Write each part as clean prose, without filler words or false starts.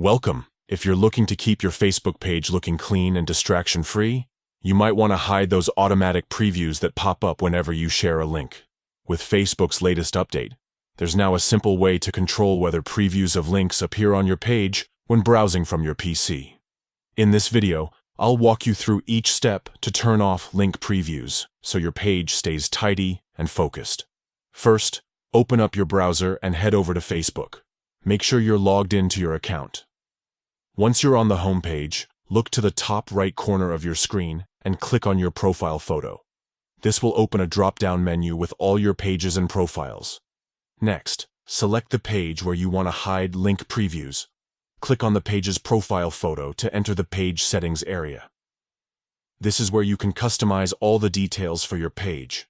Welcome. If you're looking to keep your Facebook page looking clean and distraction-free, you might want to hide those automatic previews that pop up whenever you share a link. With Facebook's latest update, there's now a simple way to control whether previews of links appear on your page when browsing from your PC. In this video, I'll walk you through each step to turn off link previews so your page stays tidy and focused. First, open up your browser and head over to Facebook. Make sure you're logged into your account. Once you're on the home page, look to the top right corner of your screen and click on your profile photo. This will open a drop-down menu with all your pages and profiles. Next, select the page where you want to hide link previews. Click on the page's profile photo to enter the page settings area. This is where you can customize all the details for your page.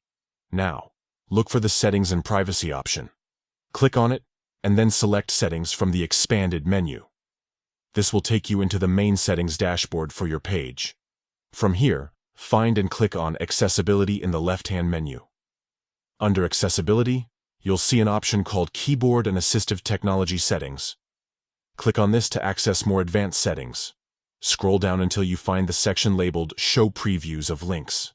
Now, look for the Settings and Privacy option. Click on it, and then select Settings from the expanded menu. This will take you into the main settings dashboard for your page. From here, find and click on Accessibility in the left-hand menu. Under Accessibility, you'll see an option called Keyboard and Assistive Technology Settings. Click on this to access more advanced settings. Scroll down until you find the section labeled Show Previews of Links.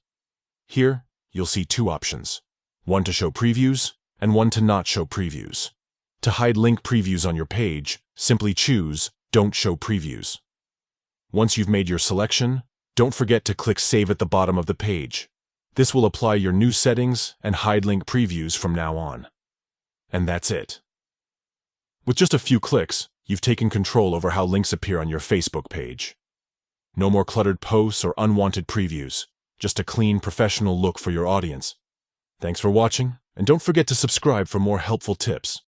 Here, you'll see two options, one to show previews and one to not show previews. To hide link previews on your page, simply choose Don't Show Previews. Once you've made your selection, don't forget to click Save at the bottom of the page. This will apply your new settings and hide link previews from now on. And that's it. With just a few clicks, you've taken control over how links appear on your Facebook page. No more cluttered posts or unwanted previews, just a clean, professional look for your audience. Thanks for watching, and don't forget to subscribe for more helpful tips.